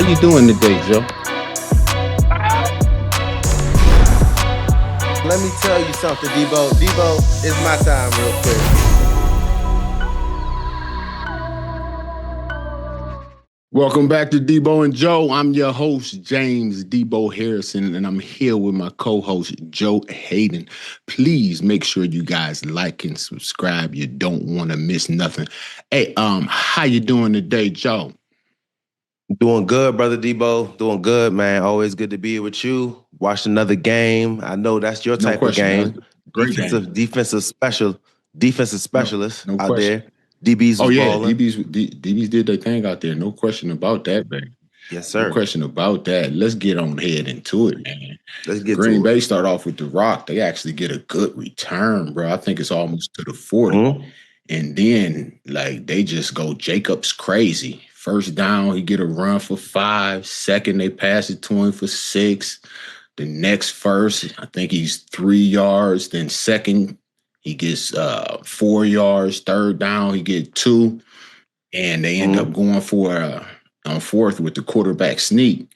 How you doing today, Joe? Let me tell you something, Deebo. Deebo, it's my time real quick. Welcome back to Deebo and Joe. I'm your host, James Deebo Harrison, and I'm here with my co-host, Joe Haden. Please make sure you guys like and subscribe. You don't want to miss nothing. Hey, how you doing today, Joe? Doing good, brother Deebo. Doing good, man. Always good to be here with you. Watched another game. I know that's your No type of question, game. man. Great game. Defensive specialist No out question. there. DBs Oh was yeah, balling. DBs did their thing out there. No question about that, man. Yes, No sir. question about that. Let's get on head into it, man. Let's get Green to it. Bay start off with the rock. They actually get a good return, bro. I think it's almost to the 40. Mhm. And then, like, they just go Jacobs crazy. First down, he get a run for 5. Second, they pass it to him for 6. The next first, I think he's 3 yards. Then second, he gets 4 yards. Third down, he get 2. And they end up going for on fourth with the quarterback sneak.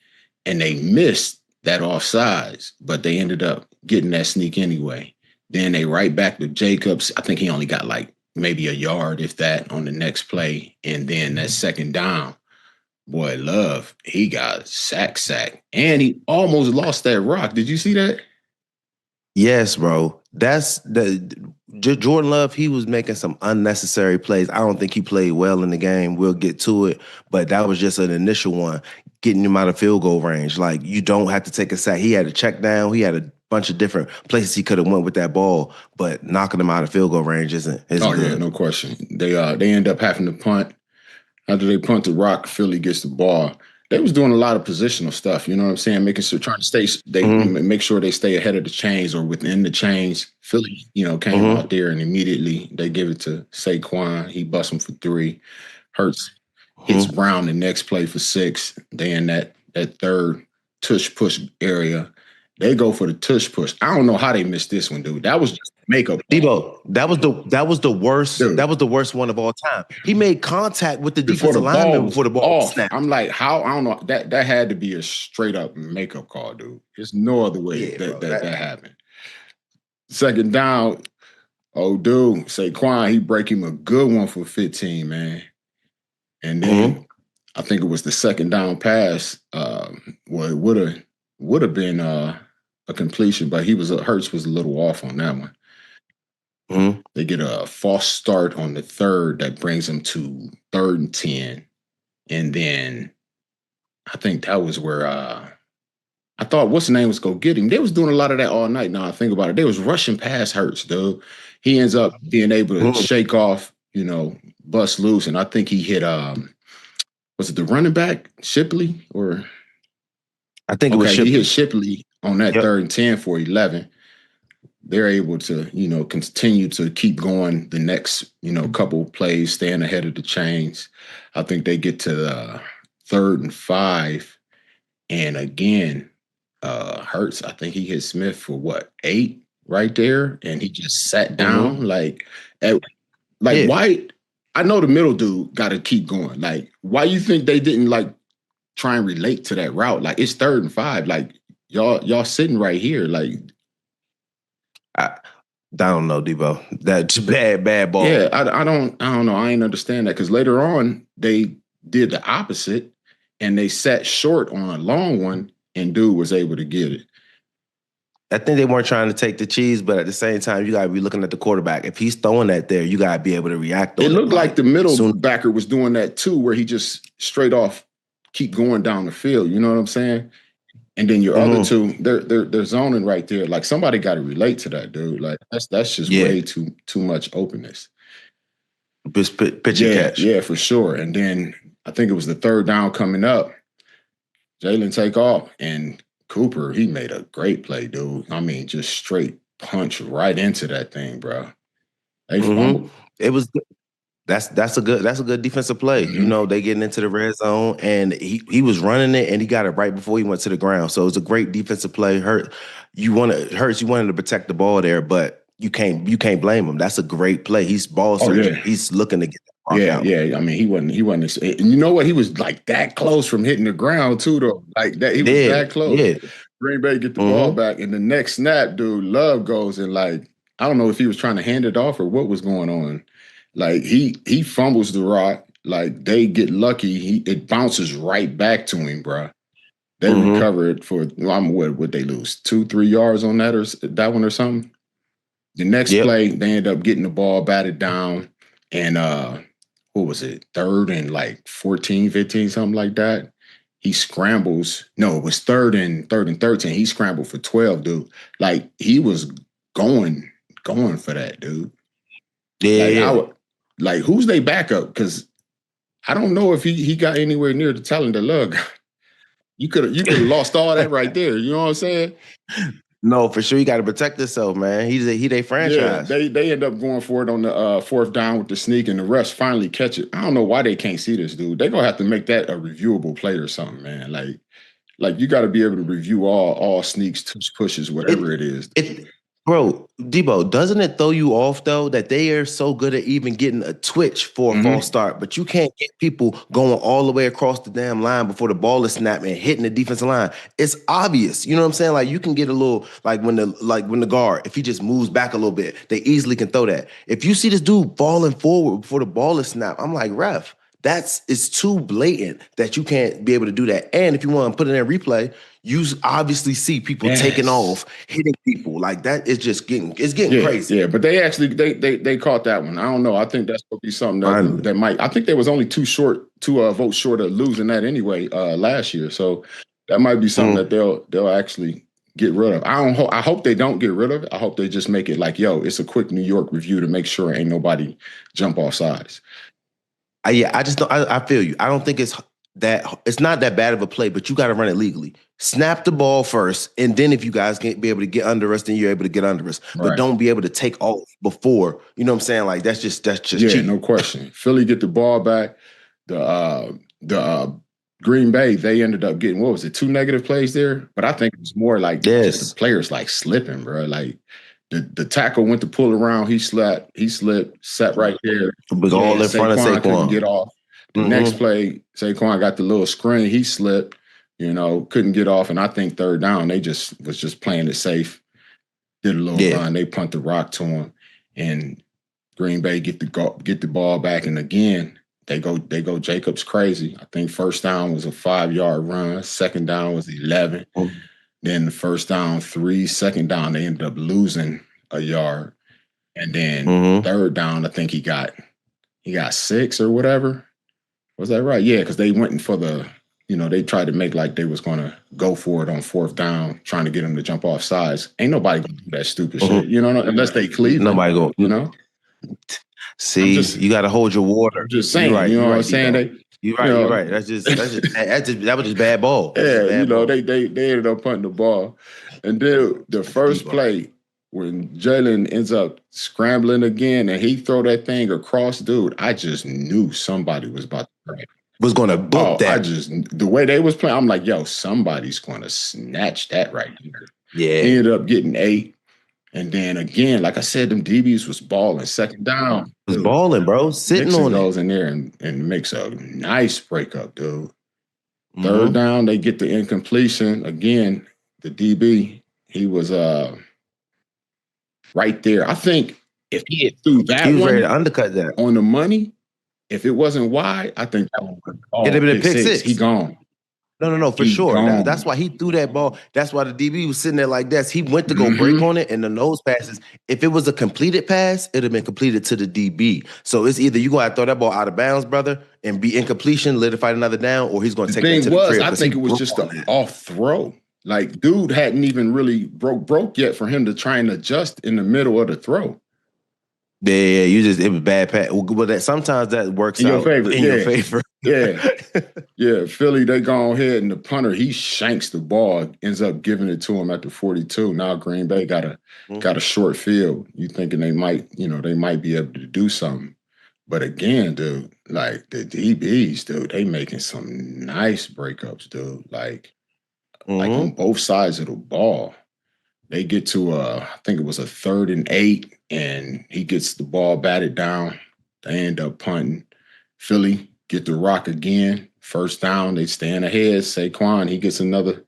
And they missed that offsides, but they ended up getting that sneak anyway. Then they right back to Jacobs. I think he only got like maybe a yard, if that, on the next play. And then that second down, boy, Love, he got sack. And he almost lost that rock. Did you see that? Yes, bro. That's Jordan Love. He was making some unnecessary plays. I don't think he played well in the game. We'll get to it, but that was just an initial one, getting him out of field goal range. Like, you don't have to take a sack. He had a check down. He had a bunch of different places he could have went with that ball, but knocking him out of field goal range isn't Oh good. yeah, no question. They end up having to punt. After they punt the rock, Philly gets the ball. They was doing a lot of positional stuff, you know what I'm saying? Making sure, trying to stay, make sure they stay ahead of the chains or within the chains. Philly, came out there and immediately they give it to Saquon. He busts him for 3. Hurts hits Brown the next play for 6. They in that third tush push area. They go for the tush push. I don't know how they missed this one, dude. That was just makeup. Deebo, that was the worst. Dude. That was the worst one of all time. He made contact with the defensive lineman before the ball snapped. I'm like, how? I don't know. That had to be a straight up makeup call, dude. There's no other way that happened. Second down, oh dude, Saquon, he break him a good one for 15, man. And then I think it was the second down pass. Well, it would have been a completion, but Hurts was a little off on that one. They get a false start on the third that brings them to 3rd and 10. And then I think that was where I thought what's the name was go get him. They was doing a lot of that all night. Now I think about it. They was rushing past Hurts, dude. He ends up being able to shake off, bust loose. And I think he hit was it the running back, Shipley? Or I think it was Shipley. He hit Shipley on that 3rd and 10 for 11. They're able to, continue to keep going the next, couple of plays, staying ahead of the chains. I think they get to the 3rd and 5. And again, Hurts, I think he hit Smith for 8 right there. And he just sat down why? I know the middle dude got to keep going. Like, why you think they didn't try and relate to that route? Like, it's 3rd and 5. Like, y'all sitting right here. Like, I don't know, Deebo. That's bad ball. Yeah, I don't know. I ain't understand that because later on they did the opposite and they sat short on a long one and dude was able to get it. I think they weren't trying to take the cheese, but at the same time, you got to be looking at the quarterback. If he's throwing that there, you got to be able to react on it. It looked like the middle backer was doing that too, where he just straight off keep going down the field. You know what I'm saying? And then your other two, they're zoning right there. Like, somebody got to relate to that, dude. Like, that's just way too much openness. Just pitch and catch. Yeah, for sure. And then I think it was the 3rd down coming up. Jalen take off, and Cooper, he made a great play, dude. I mean, just straight punch right into that thing, bro. It was. That's a good defensive play. They getting into the red zone, and he was running it, and he got it right before he went to the ground. So it was a great defensive play. Hurts, you wanted to protect the ball there, but you can't blame him. That's a great play. He's ball searching. He's looking to get that Yeah, yeah. I mean, he wasn't. And you know what? He was like that close from hitting the ground too, though. Like that, he was that close. Yeah. Green Bay get the ball back, and the next snap, dude, Love goes and like I don't know if he was trying to hand it off or what was going on. Like he fumbles the rock. Like they get lucky. It bounces right back to him, bro. They recover it for what they lose 2-3 yards on that or that one or something. The next play, they end up getting the ball batted down, and what was it? 3rd and like 14, 15, something like that. He scrambles. No, it was 3rd and 13. He scrambled for 12, dude. Like he was going for that, dude. Like who's they backup? Because I don't know if he got anywhere near the talent that Lug. You could have lost all that right there. You know what I'm saying? No, for sure. You got to protect yourself, man. He they franchise. Yeah, they end up going for it on the 4th down with the sneak, and the refs finally catch it. I don't know why they can't see this, dude. They're gonna have to make that a reviewable play or something, man. Like you got to be able to review all sneaks, pushes, whatever it is. Bro, Deebo, doesn't it throw you off though that they are so good at even getting a twitch for a false start, but you can't get people going all the way across the damn line before the ball is snapped and hitting the defensive line? It's obvious. You know what I'm saying? Like you can get a little when the guard, if he just moves back a little bit, they easily can throw that. If you see this dude falling forward before the ball is snapped, I'm like, ref, it's too blatant that you can't be able to do that. And if you want to put it in replay, you obviously see people taking off, hitting people like that. It's just getting crazy. Yeah, but they actually they caught that one. I don't know. I think that's going to be something that might. I think they was only two votes short of losing that anyway last year. So that might be something that they'll actually get rid of. I hope they don't get rid of it. I hope they just make it like, yo, it's a quick New York review to make sure ain't nobody jump off sides. I just don't. I feel you. I don't think it's not that bad of a play, but you got to run it legally. Snap the ball first, and then if you guys can't be able to get under us, then you're able to get under us. Right. But don't be able to take off before. You know what I'm saying? Like that's just cheap. No question. Philly get the ball back. The Green Bay, they ended up getting, what was it, 2 negative plays there? But I think it was more like just the players like slipping, bro. Like the tackle went to pull around, he slipped, sat right there. Was all in front of Saquon. Couldn't get off. The next play, Saquon got the little screen, he slipped, couldn't get off. And I think 3rd down, they was just playing it safe. Did a little run, they punt the rock to him, and Green Bay get the ball back, and again, they go Jacobs crazy. I think 1st down was a 5-yard run, 2nd down was 11. Then the 1st down 3, 2nd down they ended up losing a yard, and then 3rd down I think he got 6 or whatever. Was that right? Yeah, because they went in for they tried to make like they was going to go for it on 4th down, trying to get him to jump off sides. Ain't nobody going to do that stupid shit, unless they Cleveland. Nobody go, See, you got to hold your water. I'm just saying, right, what I'm saying? You're right. That was just bad ball. Yeah, they ended up punting the ball. And then the first play, when Jalen ends up scrambling again and he throw that thing across, dude, I just knew somebody was about to break. Was going to book that. The way they was playing, I'm like, yo, somebody's going to snatch that right here. Yeah. He ended up getting 8. And then again, like I said, them DBs was balling. 2nd down. Was balling, bro. Sitting Nixon on goes in there and makes a nice breakup, dude. 3rd down, they get the incompletion. Again, the DB, he was right there. I think if he had threw that he was one ready to undercut that on the money, if it wasn't wide, I think that one would it'd have been a pick 6. He gone. No, for sure. That's why he threw that ball. That's why the DB was sitting there like this. He went to go break on it, and the nose passes. If it was a completed pass, it'd have been completed to the DB. So it's either you going to throw that ball out of bounds, brother, and be incompletion, let it fight another down, or he's going to take that to the crib. I think it was just an off throw. Like, dude hadn't even really broke yet for him to try and adjust in the middle of the throw. Yeah, it was bad pass. Well, sometimes that works in out in your favor. Yeah. Philly, they go ahead, and the punter, he shanks the ball, ends up giving it to him at the 42. Now Green Bay got a short field. You thinking they might be able to do something. But again, dude, like the DBs, dude, they making some nice breakups, dude. Like on both sides of the ball. They get to I think it was a 3rd and 8, and he gets the ball batted down. They end up punting. Philly get the rock again. First down, they stand ahead. Saquon, he gets another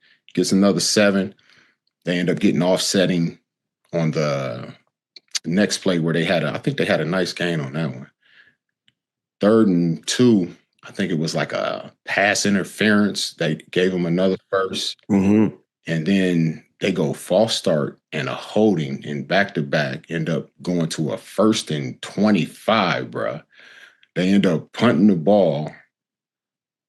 7. They end up getting offsetting on the next play where I think they had a nice gain on that one. 3rd and 2, I think it was like a pass interference. They gave him another first. Mm-hmm. And then they go false start and a holding and back-to-back, end up going to a 1st and 25, bruh. They end up punting the ball.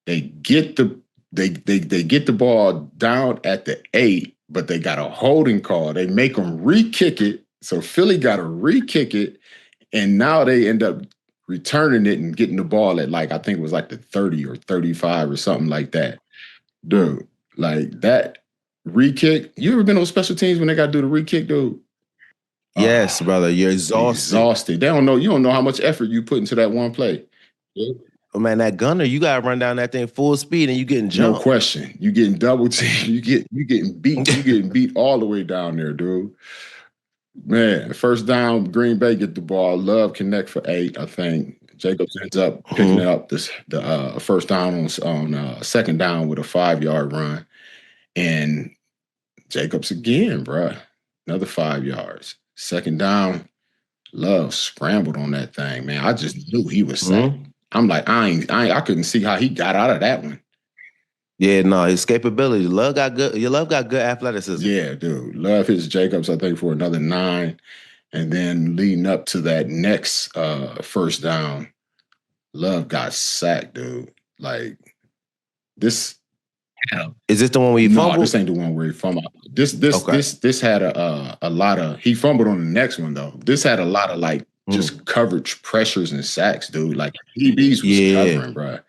They get the get the ball down at the 8, but they got a holding call. They make them re-kick it. So Philly got to re-kick it, and now they end up returning it and getting the ball at I think it was like the 30 or 35 or something like that. Dude, like that re-kick. You ever been on special teams when they got to do the re-kick, dude? Yes, brother. You're exhausted. They don't know. You don't know how much effort you put into that one play. Oh man, that gunner, you gotta run down that thing full speed and you getting jumped. No question. You getting double teamed. You getting beat. You getting beat all the way down there, dude. Man, first down, Green Bay get the ball. Love connect for 8, I think. Jacobs ends up picking up the first down on second down with a 5-yard run. And Jacobs again, bruh. Another 5 yards. Second down, Love scrambled on that thing, man. I just knew he was sacked. I'm like, I couldn't see how he got out of that one. Yeah, no, his escapability. Love got good athleticism. Yeah, dude. Love hits Jacobs, I think, for another 9. And then leading up to that next first down, Love got sacked, dude. Like, this. Is this the one where he fumbled? No, this ain't the one where he fumbled. This had a lot of. He fumbled on the next one though. This had a lot of just coverage pressures and sacks, dude. Like DBs was covering, bro.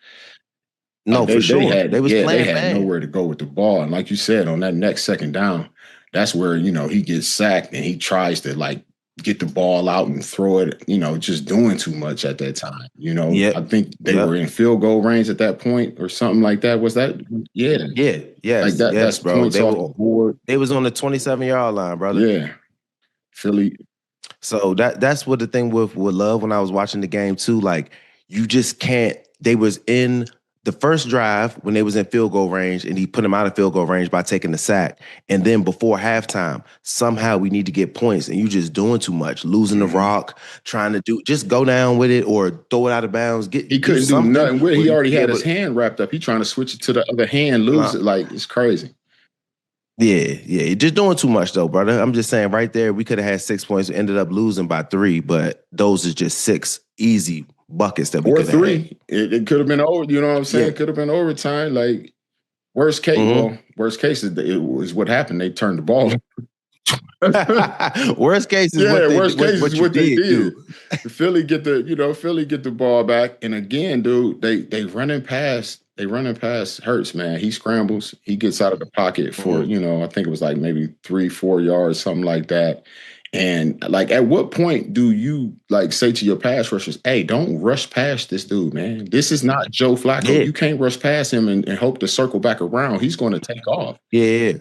No, for sure. They had nowhere to go with the ball, and like you said, on that next second down, that's where he gets sacked and he tries to get the ball out and throw it. Just doing too much at that time. I think they were in field goal range at that point or something like that. Was that? Yeah. Yeah. Yes. That's bro. They was on the 27-yard line, brother. Yeah. Philly. So that's what the thing with Love when I was watching the game too. Like you just can't. They was in the first drive when they was in field goal range and he put them out of field goal range by taking the sack. And then before halftime, somehow we need to get points and you just doing too much, losing the rock, trying to just go down with it or throw it out of bounds. He couldn't do nothing with it. He already had his hand wrapped up. He trying to switch it to the other hand, lose it. Like, it's crazy. Yeah. You're just doing too much though, brother. I'm just saying right there, we could have had 6 points, ended up losing by 3, but those are just 6 easy buckets that we could have. Or 3. It could have been over, you know what I'm saying? It could have been overtime. Like, worst case, worst case is it was what happened. They turned the ball. Worst case is what they did. Philly get the ball back. And again, dude, they running past Hurts, man. He scrambles. He gets out of the pocket for, I think it was maybe 3-4 yards, something like that. And at what point do you say to your pass rushers, hey, don't rush past this dude, man. This is not Joe Flacco. Yeah. You can't rush past him and hope to circle back around. He's going to take off. Yeah.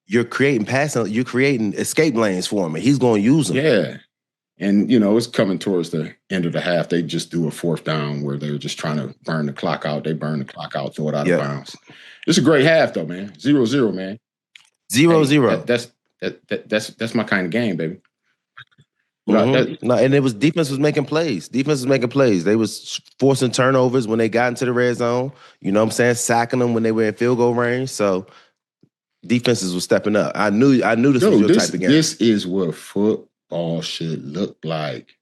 You're creating escape lanes for him, and he's going to use them. Yeah. And, it's coming towards the end of the half. They just do a 4th down where they're just trying to burn the clock out. They burn the clock out, throw it out of bounds. It's a great half, though, man. 0-0, man. 0-0. That's my kind of game, baby. No, and it was defense was making plays. They was forcing turnovers when they got into the red zone. You know what I'm saying? Sacking them when they were in field goal range. So defenses were stepping up. I knew this was your type of game. This is what football should look like.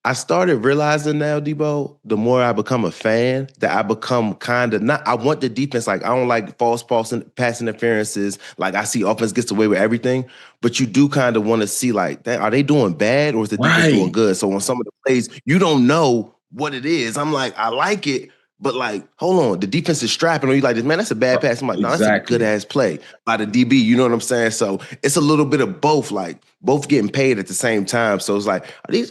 I started realizing now, Deebo, the more I become a fan, that I become kind of I want the defense. I don't like false pass interferences. I see offense gets away with everything, but you do kind of want to see are they doing bad or is the defense doing good? So on some of the plays, you don't know what it is. I'm I like it, but hold on, the defense is strapping on you this, man, that's a bad pass. I'm no, that's a good ass play by the DB. You know what I'm saying? So it's a little bit of both, both getting paid at the same time. So it's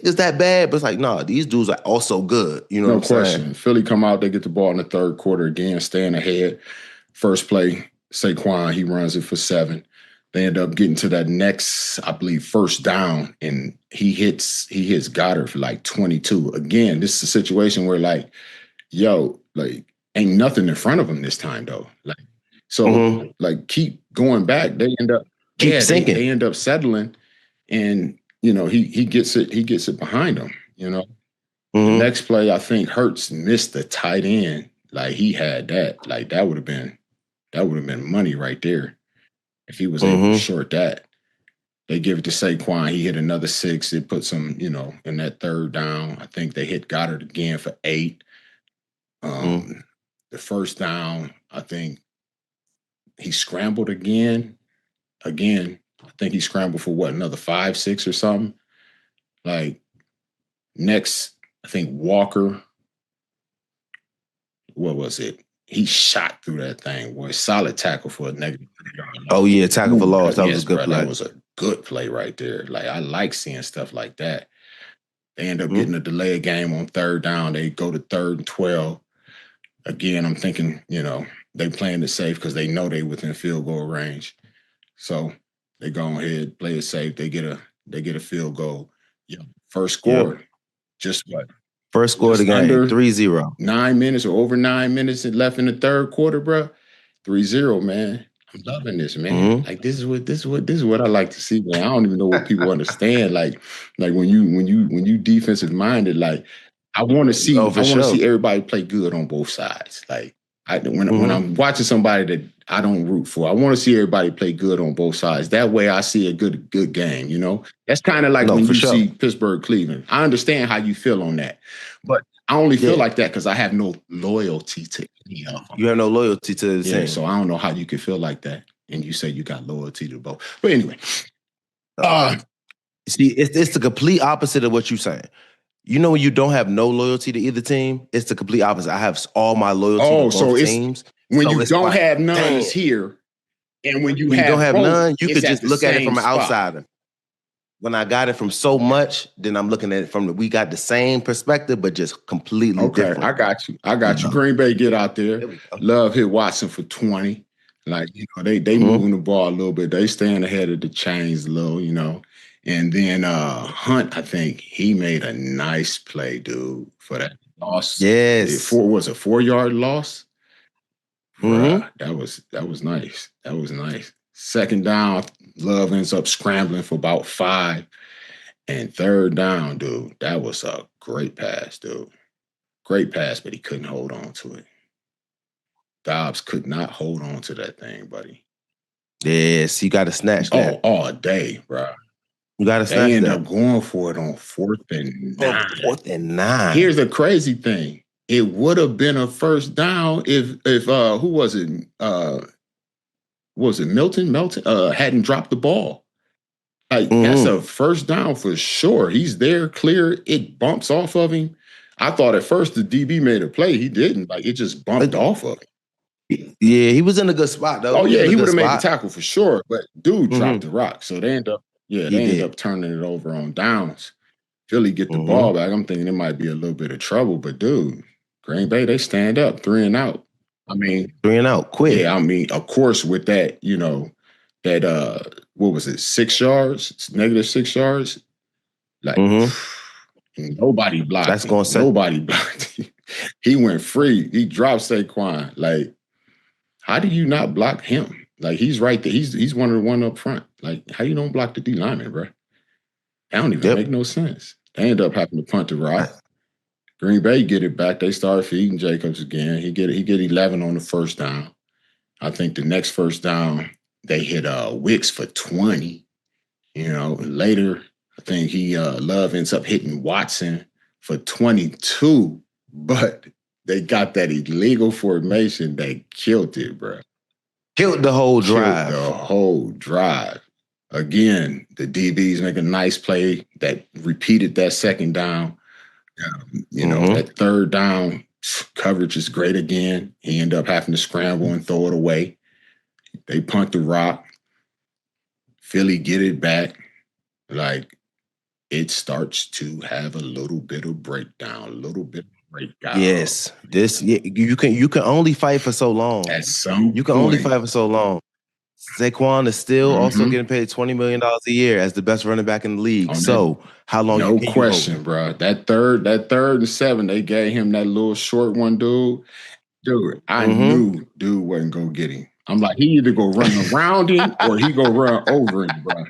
is that bad? But it's no, these dudes are also good. You know what I'm saying? Philly come out, they get the ball in the third quarter again, staying ahead. First play, Saquon, he runs it for 7. They end up getting to that next, I believe, first down, and he hits Goddard for 22. Again, this is a situation where yo, like, ain't nothing in front of him this time though. Like, so like keep going back. They end up, keep sinking. They end up settling, and he gets it behind him. The next play, I think Hurts missed the tight end. Like he had that. Like that would have been money right there if he was able to short that. They give it to Saquon. He hit another 6. It puts him, in that third down. I think they hit Goddard again for 8. The first down, I think he scrambled again. I think he scrambled for another 5, 6 or something. Like next, I think Walker. What was it? He shot through that thing. Boy, solid tackle for a negative. Oh yeah, tackle for loss. That was a good play. That was a good play right there. Like I like seeing stuff like that. They end up getting a delay game on third down. They go to 3rd and 12. Again, I'm thinking, they playing it safe because they know they within field goal range. So they go ahead, play it safe. They get a field goal. Yeah. First score. Just what? First score of the game, 3-0. 9 minutes or over 9 minutes left in the third quarter, bro. 3-0, man. I'm loving this, man. Like this is what I like to see, man. I don't even know what people understand. Like when you defensive minded, like I want to see see everybody play good on both sides. Like when I'm watching somebody that I don't root for, I want to see everybody play good on both sides. That way I see a good game, That's kind of like when you see Pittsburgh, Cleveland. I understand how you feel on that. But I only feel like that because I have no loyalty to any of them. You have no loyalty to the team. So I don't know how you can feel like that. And you say you got loyalty to both. But anyway. See, it's the complete opposite of what you're saying. When you don't have no loyalty to either team, it's the complete opposite. I have all my loyalty to both teams. When you don't have none, it's here. And when you don't have both, none, you could just look at it from an outsider. When I got it from so much, then I'm looking at it we got the same perspective, but just completely different. I got you. Green Bay get out there. Love hit Watson for 20. Like, they moving the ball a little bit. They staying ahead of the chains a little, And then Hunt, I think he made a nice play, dude, for that loss. Yes. Was a 4-yard loss? Bruh, that was nice. That was nice. Second down, Love ends up scrambling for about 5. And third down, dude, that was a great pass, dude. Great pass, but he couldn't hold on to it. Dobbs could not hold on to that thing, buddy. Yes, you got to snatch that. All day, bro. You got to snatch that. They end up going for it on 4th and 9. 4th and 9. Here's the crazy thing. It would have been a first down if who was it? Was it Milton? Hadn't dropped the ball. Like that's a first down for sure. He's there, clear. It bumps off of him. I thought at first the DB made a play. He didn't. Like it just bumped off of him. Yeah, he was in a good spot though. Oh yeah, he would have made the tackle for sure. But dude dropped the rock, so they end up turning it over on downs. Philly get the ball back. I'm thinking it might be a little bit of trouble, but dude, Green Bay they stand up 3 and out. I mean, 3 and out, quick. Yeah, I mean, of course, with that, that what was it, 6 yards, negative 6 yards? Like nobody blocked. That's going to nobody blocked. He went free. He dropped Saquon. Like, how do you not block him? Like he's right there. He's one of the one up front. Like, how you don't block the D lineman, bro? That don't even make no sense. They end up having to punt the rock. Green Bay get it back. They start feeding Jacobs again. He get 11 on the first down. I think the next first down, they hit Wicks for 20. Later, I think Love ends up hitting Watson for 22. But they got that illegal formation that killed it, bro. Killed the whole drive. Killed the whole drive. Again, the DBs make a nice play that repeated that second down. That third down coverage is great again. He ended up having to scramble and throw it away. They punt the rock. Philly get it back. Like, it starts to have a little bit of breakdown, Yes. You can only fight for so long. At some You can only fight for so long. Saquon is still also getting paid $20 million a year as the best running back in the league. So how long no can question, you hold? bro. That third and 7, they gave him that little short one, dude. Dude, I knew dude wasn't gonna get him. I'm like, he either go run around him or he go run over him, bro.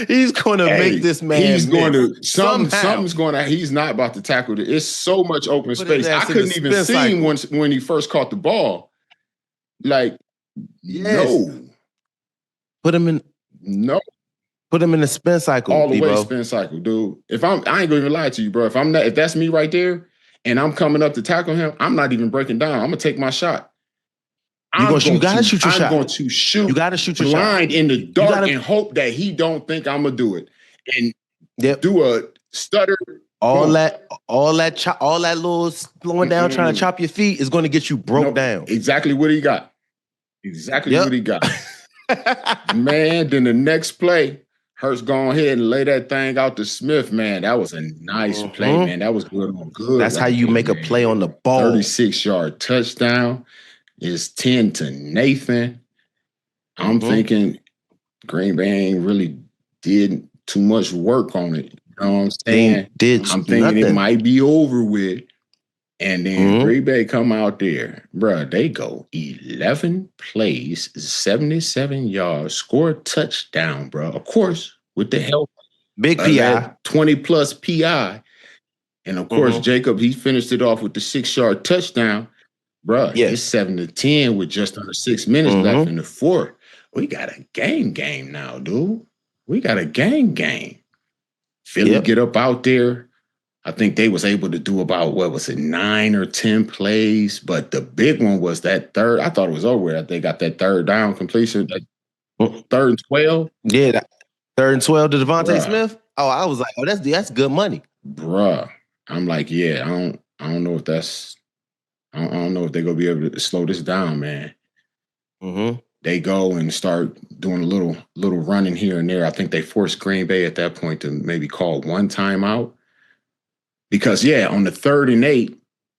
He's going to make this man. He's going to something's going to. He's not about to tackle it. It's so much open space. I couldn't even see him when he first caught the ball. Like, no. Put him in. No. Put him in the spin cycle. All the Deebo. way spin cycle, dude. I ain't gonna even lie to you, bro. If that's me right there and I'm coming up to tackle him, I'm not even breaking down. I'm gonna take my shot. You gotta shoot your shot. I'm going to shoot. You gotta shoot your blind shot in the dark and hope that he don't think I'm gonna do it and do a stutter. All that little slowing down, trying to chop your feet is going to get you broke down. Exactly what he got. What he got. Man, then the next play, Hurts go ahead and lay that thing out to Smith, man. That was a nice play, man. That was good on good. That's how you make a play on the ball. 36-yard touchdown is 10 to Nathan. I'm thinking Green Bay ain't really did too much work on it. You know what I'm saying? I'm thinking it might be over with. And then Green Bay come out there, bro. They go 11 plays, 77 yards, score a touchdown, bro. Of course, with the help, big PI, 20+ PI, and of course, Jacob he finished it off with the 6-yard touchdown, bro. It's 7-10 with just under 6 minutes left in the fourth. We got a game now, dude. We got a game. Philly get up out there. I think they was able to do about, 9 or 10 plays. But the big one was that third. I thought it was over with. They got that third down completion, third and 12. Yeah, that third and 12 to Devontae Smith. Oh, I was like, that's good money. Bruh. I'm like, I don't know if that's, I don't know if they're going to be able to slow this down, man. They go and start doing a little running here and there. I think they forced Green Bay at that point to maybe call one timeout. Because, on the 3rd and 8,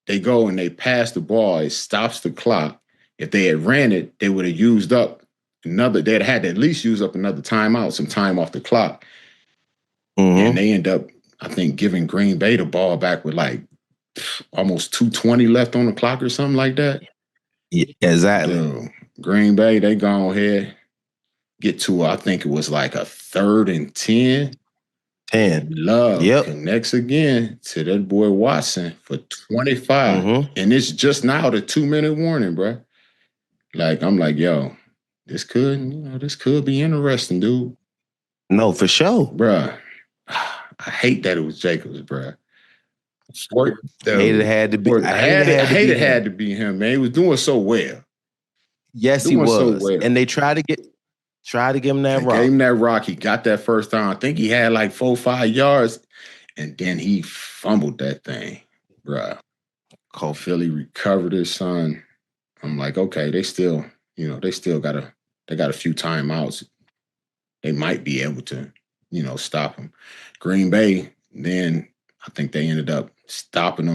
they go and they pass the ball. It stops the clock. If they had ran it, they would have used up they'd had to at least use up another timeout, some time off the clock. And they end up, I think, giving Green Bay the ball back with like almost 2:20 left on the clock or something like that. Yeah, exactly. Dude, Green Bay, they go ahead, get to, I think it was like a 3rd and 10. Love connects again to that boy Watson for 25. And it's just now the 2-minute warning, bro. Like, I'm like, yo, this could be interesting, dude. No, for sure. Bruh. I hate that it was Jacobs, bruh. It had to be him, man. He was doing so well. Yes, he was. So well. And they tried to give him that rock. Gave him that rock. He got that first down. I think he had like 4-5 yards, and then he fumbled that thing, bruh. Philly recovered his son. I'm like, okay, they still got a few timeouts. They might be able to, stop him. Green Bay, then I think they ended up stopping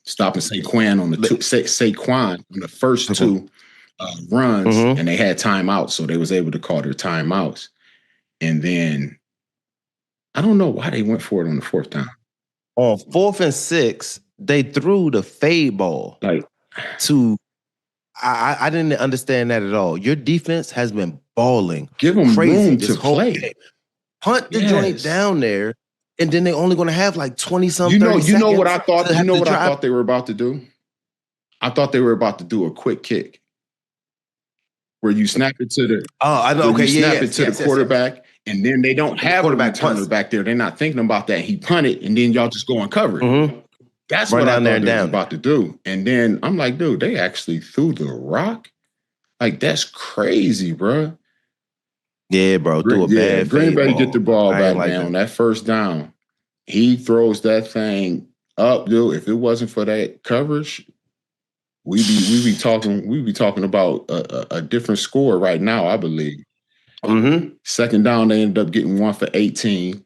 Saquon on the first two runs, and they had timeouts, so they was able to call their timeouts. And then I don't know why they went for it on the 4th down. On 4th and 6, they threw the fade ball to. I didn't understand that at all. Your defense has been balling. Give them crazy room to play. Game. Punt the joint down there, and then they're only going to have like 20-something. You know what I thought? I thought they were about to do? I thought they were about to do a quick kick where you snap it to the. Oh, I know. Okay, snap it to the quarterback, and then they don't have a returner back there. They're not thinking about that. He punted, and then y'all just go and cover it. That's what I thought they was about to do. And then I'm like, dude, they actually threw the rock? Like, that's crazy, bro. Yeah, bro. Threw a bad Green Bay ball. Get the ball back down. That first down, he throws that thing up, dude. If it wasn't for that coverage, we be talking about a different score right now, I believe. Second down, they ended up getting 1 for 18.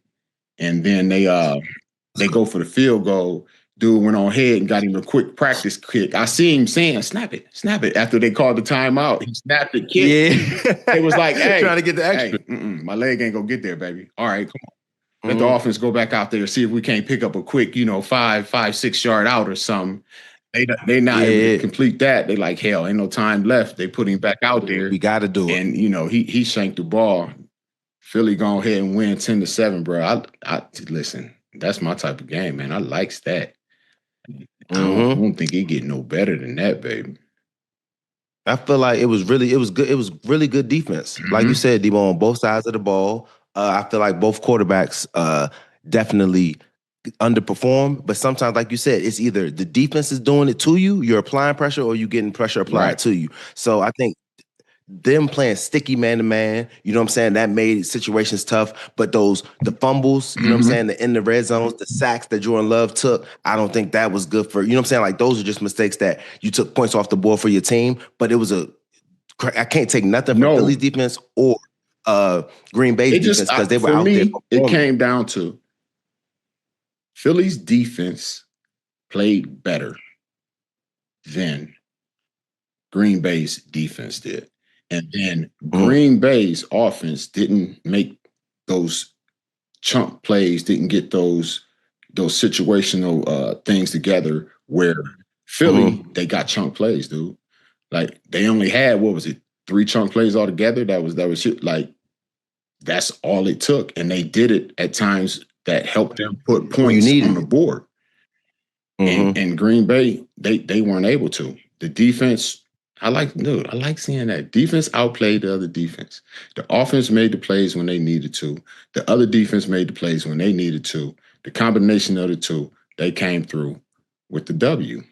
And then they go for the field goal. Dude went on ahead and got him a quick practice kick. I see him saying, snap it. After they called the timeout, he snapped the kick. Yeah. It was like, hey. Trying to get the extra. Hey, my leg ain't going to get there, baby. All right, come on. Let the offense go back out there, see if we can't pick up a quick, 5-6 yard out or something. They not able to complete that. They like, hell, ain't no time left. They put him back out there. We got to do it. And, he shanked the ball. Philly go ahead and win 10-7, bro. I listen, that's my type of game, man. I likes that. I don't think it get no better than that, baby. I feel like it was good. It was really good defense. Like you said, Deebo, on both sides of the ball. I feel like both quarterbacks definitely underperform, but sometimes, like you said, it's either the defense is doing it to you, you're applying pressure, or you're getting pressure applied to you. So I think them playing sticky man-to-man, you know what I'm saying, that made situations tough. But the fumbles, you know what I'm saying, in the red zones, the sacks that Jordan Love took, I don't think that was good for, you know what I'm saying, like those are just mistakes that you took points off the board for your team. But it was I can't take nothing from Philly's defense or Green Bay's defense because they were out there performing. It came down to Philly's defense played better than Green Bay's defense did. And then Green Bay's offense didn't make those chunk plays, didn't get those situational things together where Philly, they got chunk plays, dude. Like they only had, 3 chunk plays altogether? That was like, that's all it took. And they did it at times that helped them put points on the board. And Green Bay, they weren't able to. The defense, I like seeing that. Defense outplayed the other defense. The offense made the plays when they needed to. The other defense made the plays when they needed to. The combination of the two, they came through with the W.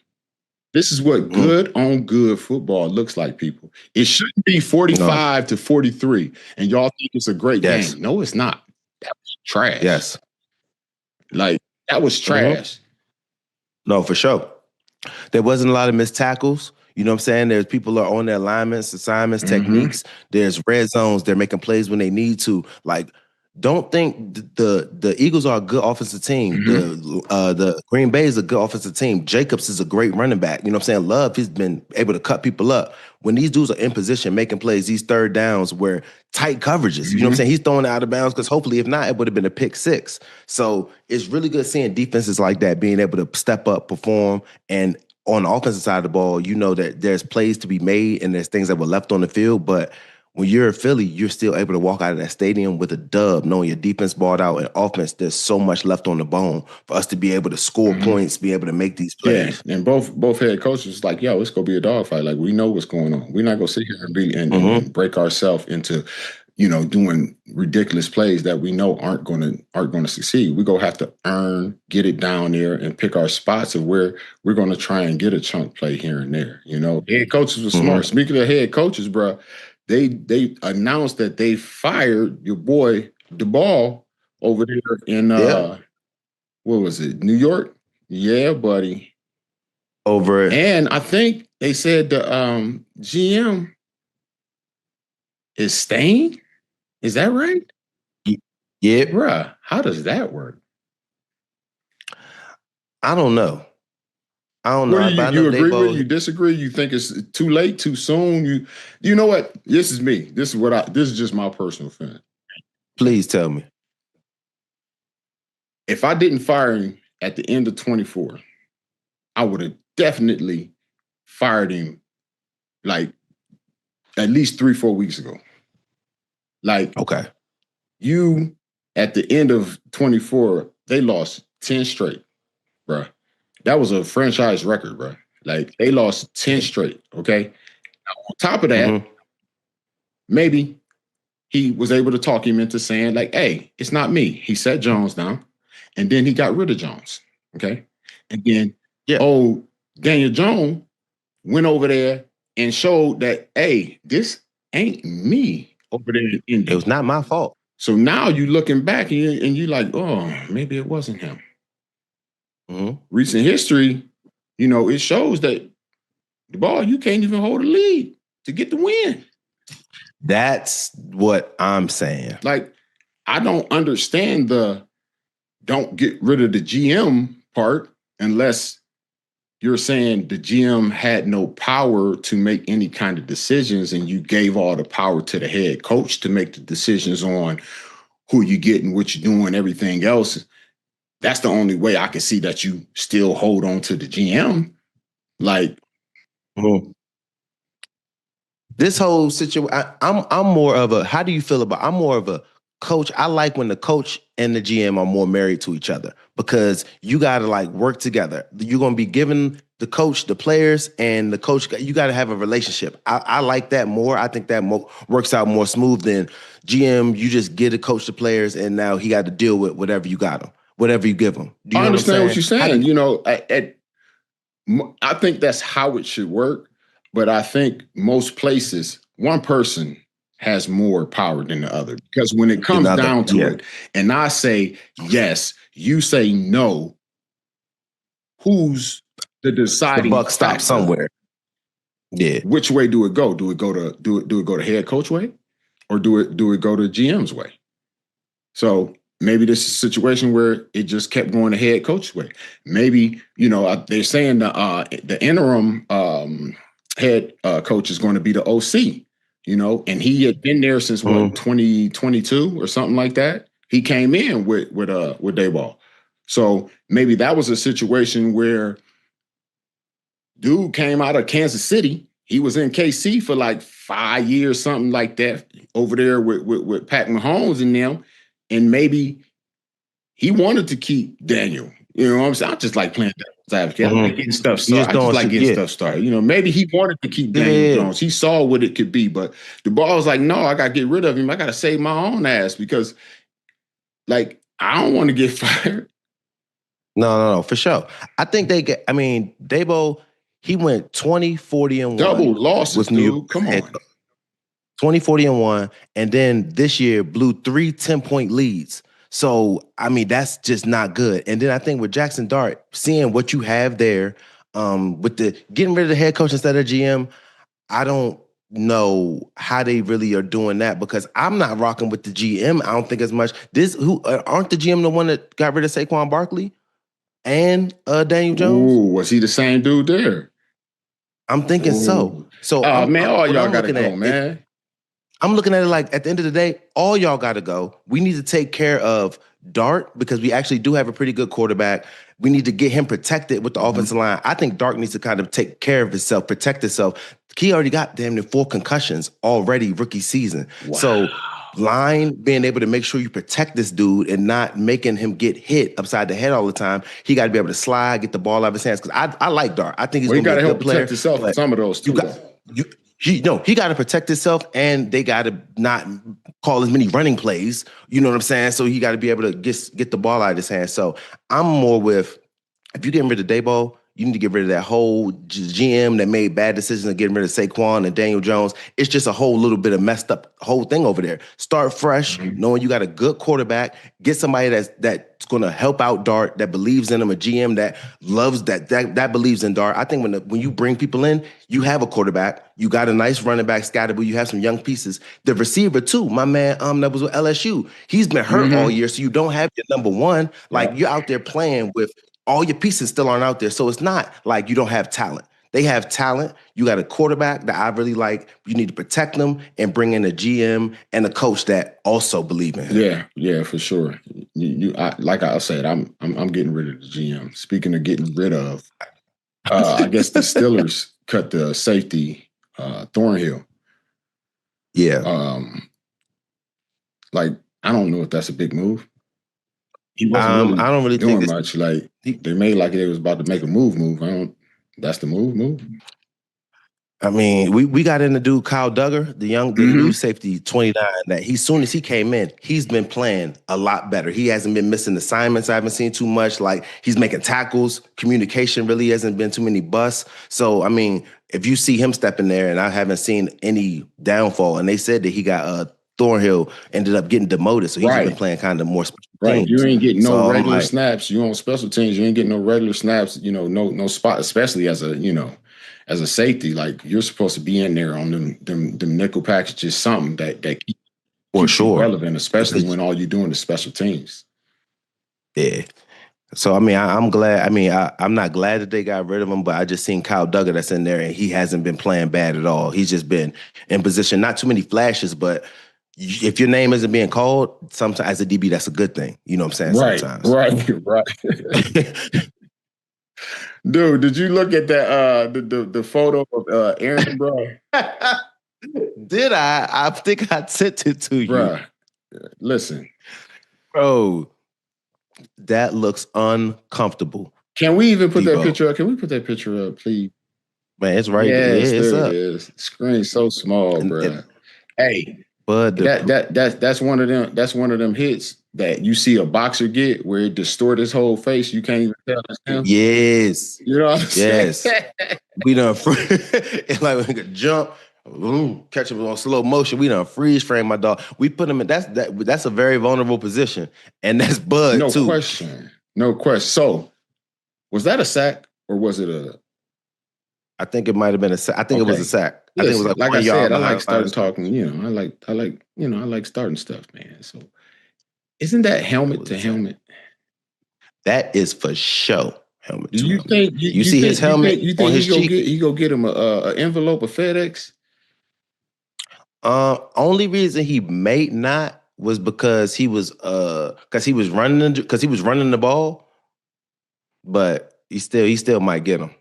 This is what good on good football looks like, people. It shouldn't be 45-43, and y'all think it's a great game. No, it's not. That was trash. Yes. Like, that was trash. No, for sure. There wasn't a lot of missed tackles. You know what I'm saying? There's people are on their alignments, assignments, techniques. There's red zones. They're making plays when they need to. Like, don't think the Eagles are a good offensive team. The Green Bay is a good offensive team. Jacobs is a great running back. You know what I'm saying? Love, he's been able to cut people up. When these dudes are in position making plays, these third downs where tight coverages, you know what I'm saying? He's throwing it out of bounds because hopefully, if not, it would have been a pick 6. So it's really good seeing defenses like that being able to step up, perform, and on the offensive side of the ball, you know that there's plays to be made and there's things that were left on the field, but when you're in Philly, you're still able to walk out of that stadium with a dub, knowing your defense balled out and offense, there's so much left on the bone for us to be able to score points, be able to make these plays. Yeah, and both head coaches like, yo, it's going to be a dogfight. Like, we know what's going on. We're not going to sit here and break ourselves into, doing ridiculous plays that we know aren't going to succeed. We're going to have to get it down there and pick our spots of where we're going to try and get a chunk play here and there. Head coaches were smart. Speaking of head coaches, bro, they announced that they fired your boy Daboll over there in what was it, New York? Yeah, buddy. Over it. And I think they said the GM is staying. Is that right? Yeah. Bruh, how does that work? I don't know. You agree with it? You disagree? You think it's too late, too soon? You know what? This is me. This is just my personal feeling. Please tell me. If I didn't fire him at the end of 24, I would have definitely fired him like at least 3-4 weeks ago. Like, okay, you at the end of 24, they lost 10 straight, bruh. That was a franchise record, bro. Like, they lost 10 straight, okay? Now, on top of that, maybe he was able to talk him into saying, like, hey, it's not me. He set Jones down, and then he got rid of Jones, okay? And then, Daniel Jones went over there and showed that, hey, this ain't me over there in Indy. It was not my fault. So now you looking back and you like, oh, maybe it wasn't him. Recent history, it shows that the ball, you can't even hold a lead to get the win. That's what I'm saying. Like, I don't understand don't get rid of the GM part unless you're saying the GM had no power to make any kind of decisions and you gave all the power to the head coach to make the decisions on who you get and what you're doing, everything else. That's the only way I can see that you still hold on to the GM. Like, this whole situation, I'm more of a, how do you feel about, I'm more of a coach. I like when the coach and the GM are more married to each other because you got to like work together. You're going to be giving the coach the players and the coach, you got to have a relationship. I like that more. I think that works out more smooth than GM. You just get a coach the players and now he got to deal with whatever you got him, whatever you give him. Do you I understand what you're saying. You, I think that's how it should work. But I think most places, one person has more power than the other. Because when it comes down to it, and I say yes, you say no, who's the deciding the buck stops somewhere? Yeah. Which way do it go? Do it go to head coach way? Or do it go to GM's way? So maybe this is a situation where it just kept going the head coach way. Maybe, they're saying the interim head coach is going to be the OC, and he had been there since 2022 or something like that. He came in with Daboll. So maybe that was a situation where dude came out of Kansas City. He was in KC for like 5 years, something like that, over there with Pat Mahomes and them. And maybe he wanted to keep Daniel. You know what I'm saying? I just like playing devil's advocate. I like getting stuff started. I just like getting stuff started. Maybe he wanted to keep Daniel Jones. He saw what it could be, but the ball was like, no, I got to get rid of him. I got to save my own ass because, like, I don't want to get fired. No, for sure. I think Daboll, he went 20, 40, and 1. Double losses, with New York. Come on. 20, 40, and 1. And then this year blew 3 10-point leads. So, that's just not good. And then I think with Jackson Dart, seeing what you have there, with the getting rid of the head coach instead of GM, I don't know how they really are doing that because I'm not rocking with the GM. I don't think as much. Aren't the GM the one that got rid of Saquon Barkley and Daniel Jones? Ooh, was he the same dude there? I'm thinking so. So, all y'all gotta go, man. I'm looking at it like at the end of the day, all y'all got to go. We need to take care of Dart because we actually do have a pretty good quarterback. We need to get him protected with the offensive line. I think Dart needs to kind of take care of himself, protect himself. He already got damn near 4 concussions already rookie season. Wow. So line being able to make sure you protect this dude and not making him get hit upside the head all the time. He got to be able to slide, get the ball out of his hands. Because I like Dart. I think he's going to be a good player. Protect himself in some of those too. He got to protect himself, and they got to not call as many running plays. You know what I'm saying? So he got to be able to get the ball out of his hands. So I'm more with, if you're getting rid of Daboll, you need to get rid of that whole GM that made bad decisions and getting rid of Saquon and Daniel Jones. It's just a whole little bit of messed up whole thing over there. Start fresh, knowing you got a good quarterback. Get somebody that's going to help out Dart, that believes in him, a GM that loves that believes in Dart. I think when you bring people in, you have a quarterback. You got a nice running back, Scatterable. You have some young pieces. The receiver too, my man that was with LSU. He's been hurt all year, so you don't have your number one. Like you're out there playing with all your pieces still aren't out there. So it's not like you don't have talent. They have talent. You got a quarterback that I really like. You need to protect them and bring in a GM and a coach that also believe in him. Yeah, for sure. Like I said, I'm getting rid of the GM. Speaking of getting rid of, I guess the Steelers cut the safety Thornhill. Yeah. Like I don't know if that's a big move. He wasn't I don't really doing think much. Like they made like they was about to make a move. That's the move. I mean, we got in the dude Kyle Duggar, the new safety 29. That soon as he came in, he's been playing a lot better. He hasn't been missing assignments. I haven't seen too much. Like he's making tackles. Communication really hasn't been too many busts. So I mean, if you see him stepping there, and I haven't seen any downfall, and they said that he got Thornhill ended up getting demoted, so he's been playing kind of more special teams. You ain't getting no regular snaps. You on special teams, you ain't getting no regular snaps. No spot, especially as a safety. Like you're supposed to be in there on them nickel packages, something that keeps you relevant, especially when all you're doing is special teams. Yeah. So I mean, I'm glad. I mean, I'm not glad that they got rid of him, but I just seen Kyle Duggar that's in there, and he hasn't been playing bad at all. He's just been in position. Not too many flashes, but if your name isn't being called, sometimes as a DB, that's a good thing. You know what I'm saying? Right, Sometimes. right. Dude, did you look at that the photo of Aaron, bro? Did I? I think I sent it to you. Bruh, listen. Bro, that looks uncomfortable. Can we even put that picture up? Can we put that picture up, please? Man, it's right there. Yes, It's there up. it is. Screen's so small, bro. Hey, but that's one of them. That's one of them hits that you see a boxer get where it distort his whole face. You can't even tell it's him. Yes, you know what I'm saying? We done. It's like we could jump. Catch him on slow motion. We done freeze frame my dog. We put him in that's a very vulnerable position, and that's Bud no too. No question. So, was that a sack or was it a? I think it might have been a sack. I think it was a sack. Listen, I think it was like I said. I like starting talking. I like starting stuff, man. So, isn't that helmet to helmet? That is for sure. Helmet. Do you think you see his helmet on his cheek? He go get him a envelope, a FedEx? Only reason he may not was because he was running the ball, but he still might get him.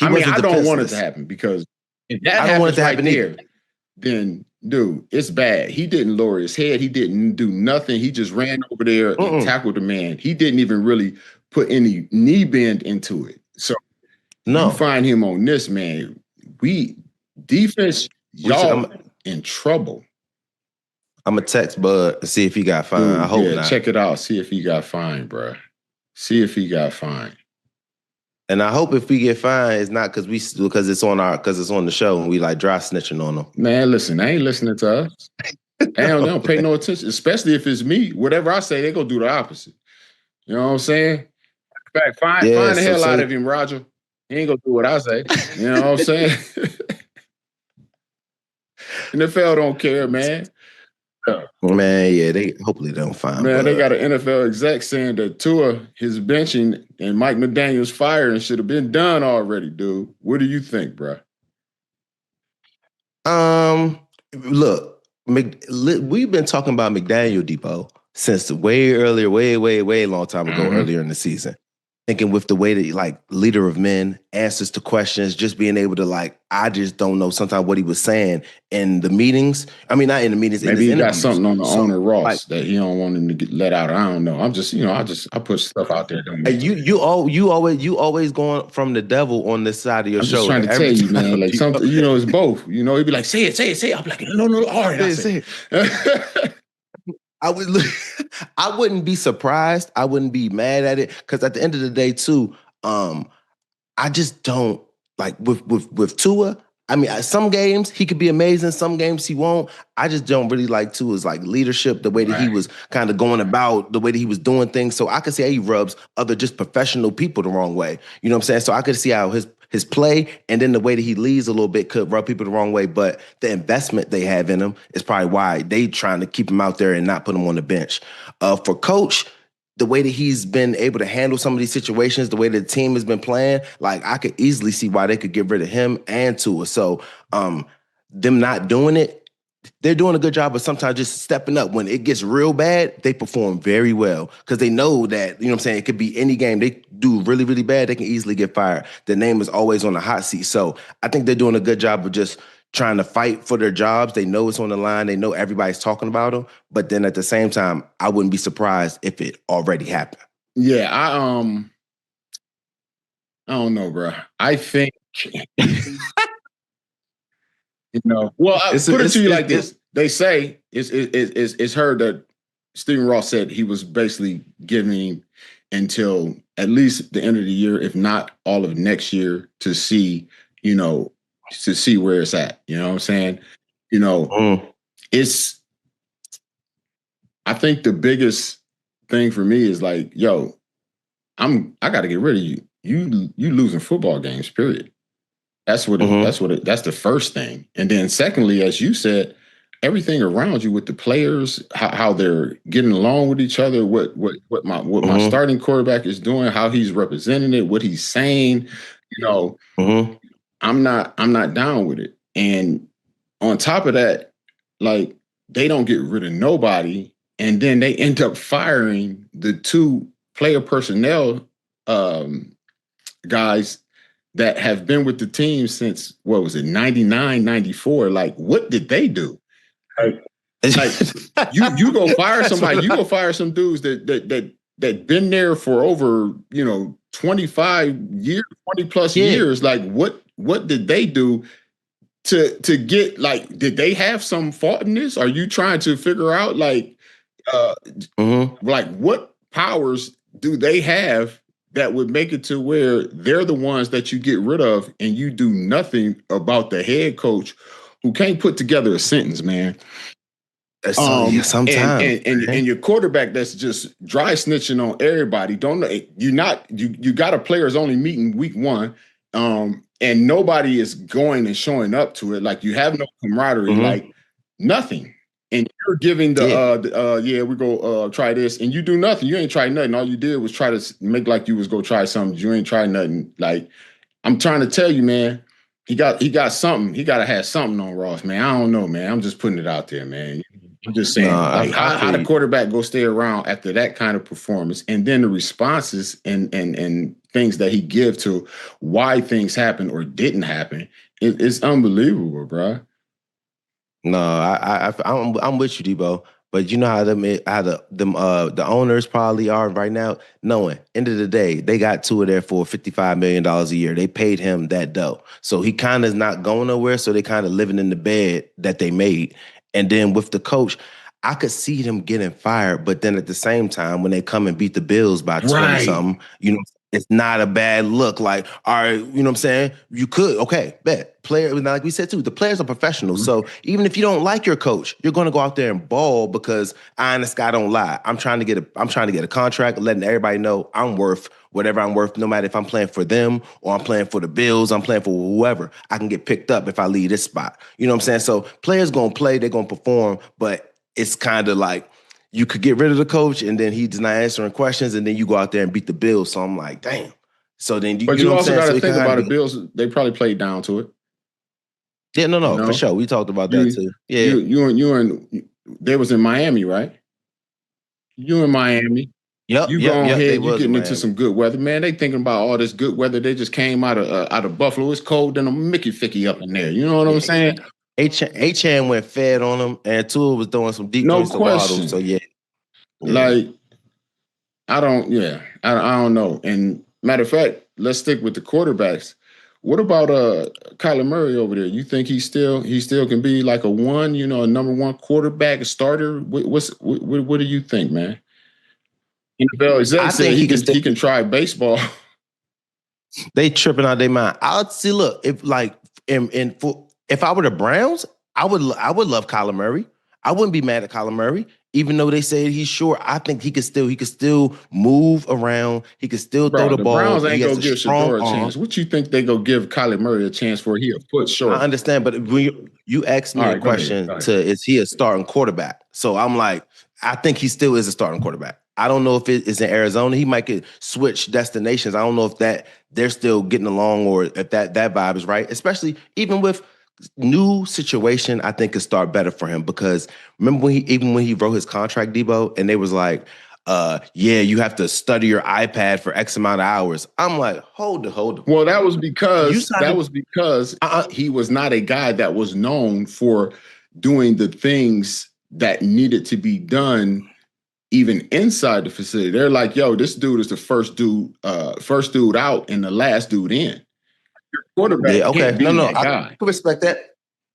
I mean, I don't want it to happen because if that happens right there, then dude, it's bad. He didn't lower his head. He didn't do nothing. He just ran over there and tackled the man. He didn't even really put any knee bend into it. So you find him on this, man. Defense, y'all in trouble. I'm gonna text Bud to see if he got fined. I hope not. Check it out. See if he got fined, bro. See if he got fined. And I hope if we get fined, it's not because it's on the show and we like dry snitching on them. Man, listen, they ain't listening to us. They don't pay no attention, especially if it's me. Whatever I say, they gonna do the opposite. You know what I'm saying? In fact, find the hell out of him, Roger. He ain't gonna do what I say. You know what I'm saying? NFL don't care, man. Man, yeah, hopefully they don't find. Man, they got an NFL exec saying that Tua, his benching, and Mike McDaniel's firing should have been done already, dude. What do you think, bro? Look, we've been talking about McDaniel, Deebo, since way earlier, way long time ago, earlier in the season. Thinking with the way that like leader of men, answers to questions, just being able to like, I just don't know sometimes what he was saying in the meetings. I mean, not in the meetings. Maybe he got something on the owner Ross that he don't want him to get let out. I don't know. I'm just, I put stuff out there. You always going from the devil on this side of your show. I'm just trying to tell you, man. Like something, it's both. He'd be like, say it. I'm like, no. All right, say it. I wouldn't be surprised. I wouldn't be mad at it because at the end of the day, too, I just don't like with Tua. I mean, some games he could be amazing. Some games he won't. I just don't really like Tua's like leadership, the way that he was kind of going about, the way that he was doing things. So I could see how he rubs other just professional people the wrong way. You know what I'm saying? So I could see how his play and then the way that he leads a little bit could rub people the wrong way. But the investment they have in him is probably why they trying to keep him out there and not put him on the bench. For Coach, the way that he's been able to handle some of these situations, the way that the team has been playing, like I could easily see why they could get rid of him and Tua. So them not doing it, they're doing a good job of sometimes just stepping up. When it gets real bad, they perform very well because they know that, you know what I'm saying, it could be any game. They do really, really bad, they can easily get fired. Their name is always on the hot seat. So I think they're doing a good job of just trying to fight for their jobs. They know it's on the line. They know everybody's talking about them. But then at the same time, I wouldn't be surprised if it already happened. Yeah, I don't know, bro. I think... well, I put it to you like this. They say it's heard that Stephen Ross said he was basically giving him until at least the end of the year, if not all of next year, to see, where it's at. You know what I'm saying? It's, I think the biggest thing for me is like, I got to get rid of you. You losing football games, period. That's the first thing. And then secondly, as you said, everything around you with the players, how they're getting along with each other, what my starting quarterback is doing, how he's representing it, what he's saying, I'm not down with it. And on top of that, like, they don't get rid of nobody, and then they end up firing the 2 player personnel guys that have been with the team since, what was it, 99, 94. Like, what did they do? Like you go fire somebody, you go fire some dudes that been there for over 25 years, 20 plus years. Like, what did they do to get, like, did they have some fault in this? Are you trying to figure out like what powers do they have that would make it to where they're the ones that you get rid of, and you do nothing about the head coach who can't put together a sentence, man? Sometimes and your quarterback that's just dry snitching on everybody. You got a players only meeting week 1, and nobody is going and showing up to it. Like, you have no camaraderie, like nothing. And you're giving we go try this, and you do nothing. You ain't tried nothing. All you did was try to make like you was go try something. You ain't tried nothing. Like, I'm trying to tell you, man, he got something. He got to have something on Ross, man. I don't know, man. I'm just putting it out there, man. I'm just saying, how the quarterback go stay around after that kind of performance, and then the responses and things that he give to why things happen or didn't happen, it's unbelievable, bro. No, I'm with you, Deebo. But you know how the owners probably are right now, knowing end of the day, they got Tua there for $55 million a year. They paid him that dough. So he kind of is not going nowhere. So they kind of living in the bed that they made. And then with the coach, I could see them getting fired. But then at the same time, when they come and beat the Bills by 20-something, it's not a bad look. Like, all right, you know what I'm saying? You could, okay, bet. Player, like we said too, the players are professionals. So even if you don't like your coach, you're going to go out there and ball, because honest guy don't lie. I'm trying to get a contract, letting everybody know I'm worth whatever I'm worth, no matter if I'm playing for them or I'm playing for the Bills, I'm playing for whoever. I can get picked up if I leave this spot. You know what I'm saying? So players going to play, they're going to perform, but it's kind of like, you could get rid of the coach, and then he's not answering questions, and then you go out there and beat the Bills. So I'm like, damn. So then you also got to think about the Bills. They probably played down to it. Yeah, no, for sure. We talked about that too. Yeah, they was in Miami, right? You in Miami. Yep. You go ahead. You getting into some good weather, man. They thinking about all this good weather. They just came out of Buffalo. It's cold than a Mickey Ficky up in there. You know what I'm saying? H-Chan went fed on him, and Tua was throwing some deep points to Waddle. So like, I don't know. And matter of fact, let's stick with the quarterbacks. What about Kyler Murray over there? You think he still can be like a number 1 quarterback, a starter? What do you think, man? I think he can try baseball. They tripping out their mind. I'll see. Look, if like if I were the Browns, I would love Kyler Murray. I wouldn't be mad at Kyler Murray, even though they say he's short. I think he could still move around. He could still throw the ball. Browns ain't gonna give Shador a chance. What you think they gonna give Kyler Murray a chance for? He a foot short. I understand, but when you asked me a question is he a starting quarterback? So I'm like, I think he still is a starting quarterback. I don't know if it is in Arizona. He might get switch destinations. I don't know if that they're still getting along, or if that vibe is right. Especially even with new situation, I think could start better for him, because remember when he wrote his contract, Deebo, and they was like, you have to study your iPad for X amount of hours. I'm like, hold it. Well, that was because he was not a guy that was known for doing the things that needed to be done even inside the facility. They're like, yo, this dude is the first dude out and the last dude in. Your quarterback can't be that guy. I can respect that.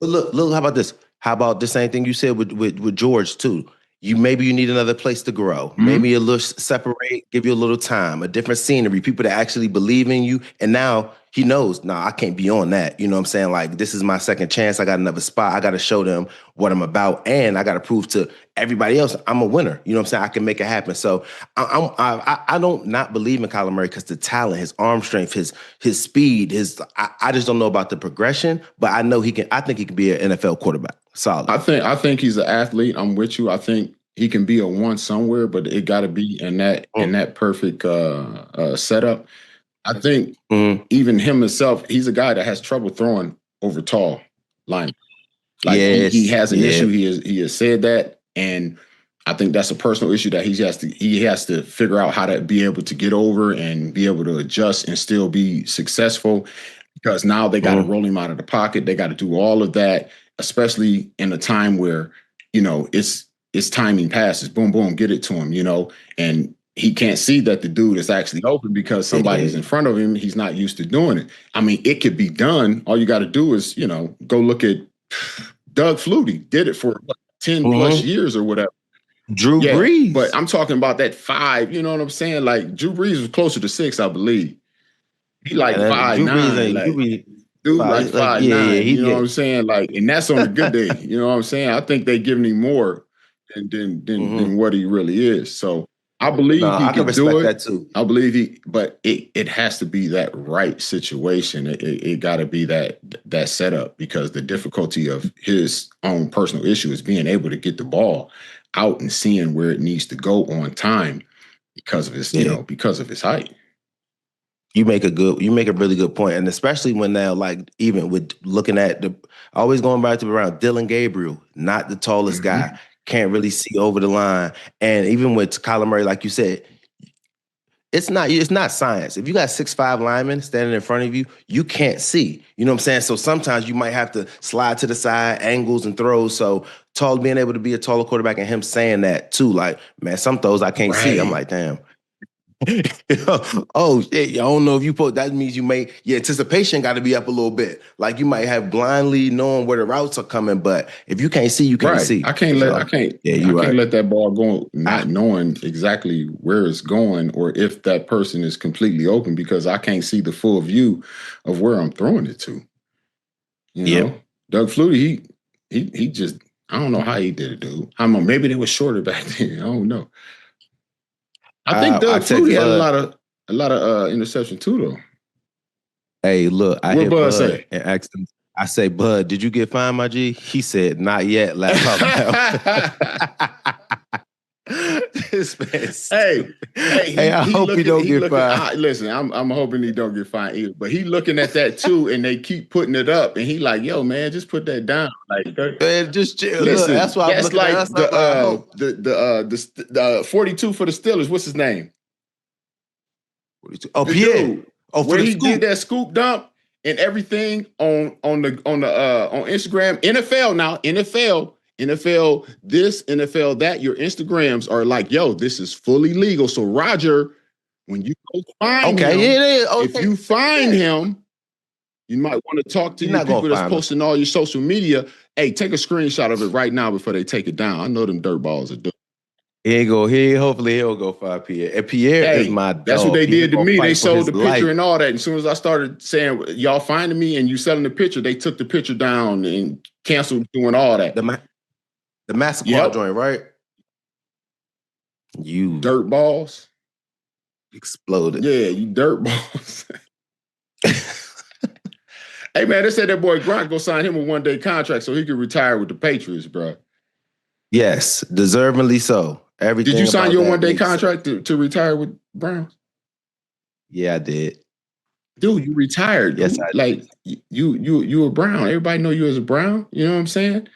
But look, how about this? How about the same thing you said with George too? Maybe you need another place to grow. Mm-hmm. Maybe a little separate, give you a little time, a different scenery, people that actually believe in you. And now he knows, nah, I can't be on that. You know what I'm saying? Like, this is my second chance. I got another spot. I got to show them what I'm about. And I got to prove to everybody else I'm a winner. You know what I'm saying? I can make it happen. So I don't not believe in Kyler Murray because the talent, his arm strength, his speed, I just don't know about the progression, but I know he can. I think he can be an NFL quarterback. Solid. I think he's an athlete. I'm with you. I think he can be a one somewhere, but it got to be in that perfect setup. I think even him himself, he's a guy that has trouble throwing over tall line. Like he has an issue. He has said that, and I think that's a personal issue that he has to figure out how to be able to get over and be able to adjust and still be successful. Because now they got to roll him out of the pocket. They got to do all of that, especially in a time where it's timing passes. Boom, boom, get it to him. And he can't see that the dude is actually open because somebody's in front of him. He's not used to doing it. I mean, it could be done. All you got to do is, go look at Doug Flutie. Did it for 10 plus years or whatever. Drew Brees. But I'm talking about that 5. You know what I'm saying? Like Drew Brees was closer to 6, I believe. He like 5'9". Like, dude, like 5'9". You know what I'm saying? Like, and that's on a good day. You know what I'm saying? I think they giving him more than what he really is. So I believe he can do it. That too. I believe but it has to be that right situation. It got to be that setup, because the difficulty of his own personal issue is being able to get the ball out and seeing where it needs to go on time because of his, because of his height. You make a really good point. And especially when now, like, even with looking at always going back to around Dylan Gabriel, not the tallest guy, can't really see over the line. And even with Kyler Murray, like you said, it's not science. If you got 6'5" linemen standing in front of you, you can't see. You know what I'm saying? So sometimes you might have to slide to the side, angles and throws. So being able to be a taller quarterback, and him saying that too, like, man, some throws I can't see. I'm like, damn. Oh shit! I don't know if you put that means your anticipation got to be up a little bit. Like, you might have blindly knowing where the routes are coming, but if you can't see, you can't see. I can't let that ball go not knowing exactly where it's going or if that person is completely open, because I can't see the full view of where I'm throwing it to. You know, Doug Flutie, he just, I don't know how he did it, dude. I don't know, maybe they were shorter back then. I don't know. I think Doug Flutie had a lot of interception too, though. Hey, look, I hear Bud say and asked him. I say, Bud, did you get fined, my G? He said, not yet. This man. Hey, I hope he don't get fined. Listen, I'm hoping he don't get fined either. But he looking at that too, and they keep putting it up, and he like, yo, man, just put that down. Like, man, just chill. Listen, look, that's why I'm looking like at the 42 for the Steelers. What's his name? 42. Oh, Pierre. Where he did that scoop dump and everything on Instagram. NFL this, NFL that. Your Instagrams are like, yo, this is fully legal. So Roger, when you go find him, if you find him, you might want to talk to your people that's posting all your social media. Hey, take a screenshot of it right now before they take it down. I know them dirtballs are doing. Hopefully he'll go find Pierre. And Pierre is my dog. That's what they did to me. They sold the picture and all that. And as soon as I started saying, y'all finding me and you selling the picture, they took the picture down and canceled doing all that. The Mastercard joint, right? You dirt balls. Exploded. Yeah, you dirt balls. Hey, man, they said that boy Gronk go sign him a one-day contract so he could retire with the Patriots, bro. Yes, deservingly so. Everything. Did you sign your one-day contract to retire with Browns? Yeah, I did. Dude, you retired. Yes, I did. Like, you a Brown. Everybody know you as a Brown. You know what I'm saying?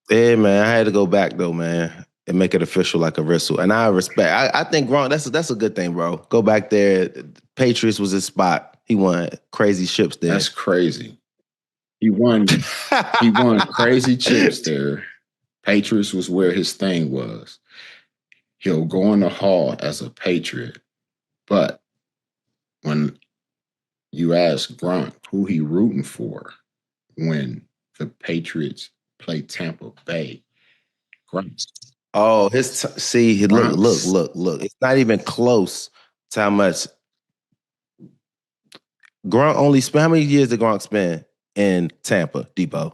Yeah, man. I had to go back though, man, and make it official like a wrestle. And I respect. I think Gronk. That's a good thing, bro. Go back there. Patriots was his spot. He won crazy chips there. That's crazy. He won. He won crazy chips there. Patriots was where his thing was. He'll go in the hall as a Patriot, but when you ask Gronk who he rooting for when the Patriots play Tampa Bay, Gronk. Oh, look. It's not even close to how much Gronk only spent, how many years did Gronk spend in Tampa, Deebo?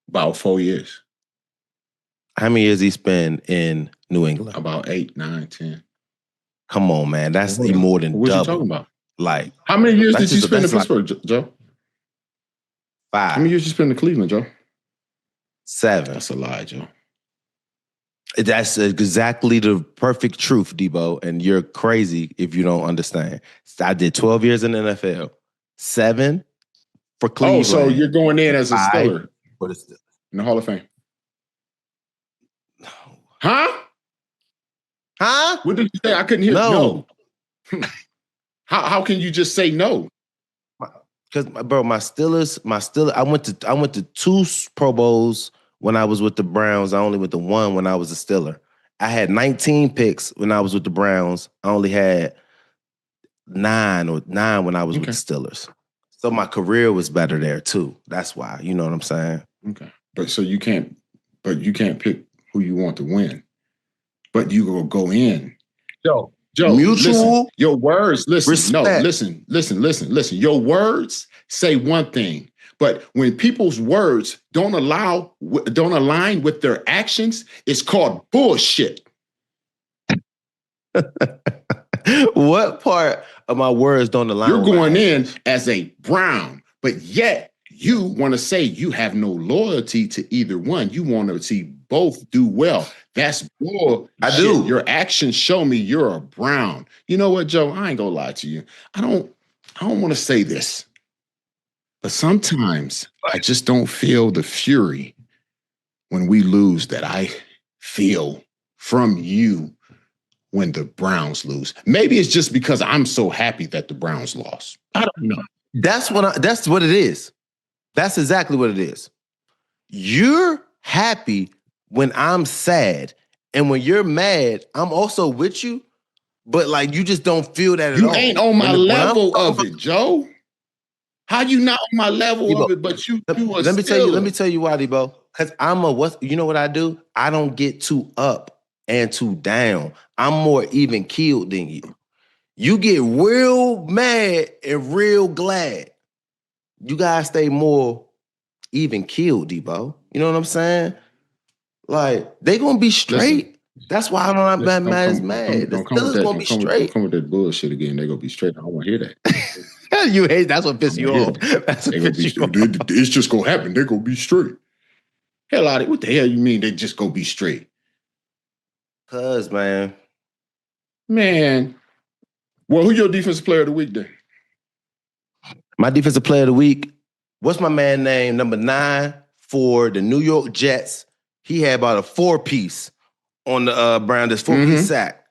About 4 years. How many years he spend in New England? About 8, 9, 10. Come on, man. That's more than what double. You talking about? Like, how many years did you spend in Pittsburgh, Joe? 5. How many years you spend in Cleveland, Joe? 7. That's a lie, Joe. That's exactly the perfect truth, Deebo, and you're crazy if you don't understand. I did 12 years in the NFL, 7 for Cleveland. Oh, so you're going in as a Steeler in the Hall of Fame? Huh? What did you say? I couldn't hear. No. How can you just say no? Because, bro, my Steelers, I went to 2 Pro Bowls when I was with the Browns. I only went to 1 when I was a Steeler. I had 19 picks when I was with the Browns. I only had 9 when I was with the Steelers. So my career was better there too. That's why. You know what I'm saying? Okay. But you can't pick who you want to win. But you will go in. Joe, mutual listen, your words, listen. Respect. No, listen. Your words say one thing. But when people's words don't align with their actions, it's called bullshit. What part of my words don't align? You're going in as a Brown, but yet you want to say you have no loyalty to either one. You want to see both do well. That's bull. I do. Your actions show me you're a Brown. You know what, Joe? I ain't gonna lie to you. I don't want to say this, but sometimes I just don't feel the fury when we lose that I feel from you when the Browns lose. Maybe it's just because I'm so happy that the Browns lost. I don't know. That's what it is. That's exactly what it is. You're happy when I'm sad. And when you're mad, I'm also with you. But like, you just don't feel that at all. You ain't on my level of it, Joe. How you not on my level of it, but you let me tell you why, Deebo. Because you know what I do? I don't get too up and too down. I'm more even keeled than you. You get real mad and real glad. You guys stay more even keeled, Deebo. You know what I'm saying? Like, they gonna be straight. Listen, that's why I'm not mad as mad. The Steelers gonna be straight. Don't come with that bullshit again. They gonna be straight. I don't want to hear that. You hate. That's what pisses you off. That's what pisses you off. It's just gonna happen. They gonna be straight. Hell out of it. What the hell you mean they just gonna be straight? Cause man. Well, who your defensive player of the week then? My defensive player of the week. What's my man name? Number 9 for the New York Jets. He had about a 4-piece on the Brown. This 4-piece sack.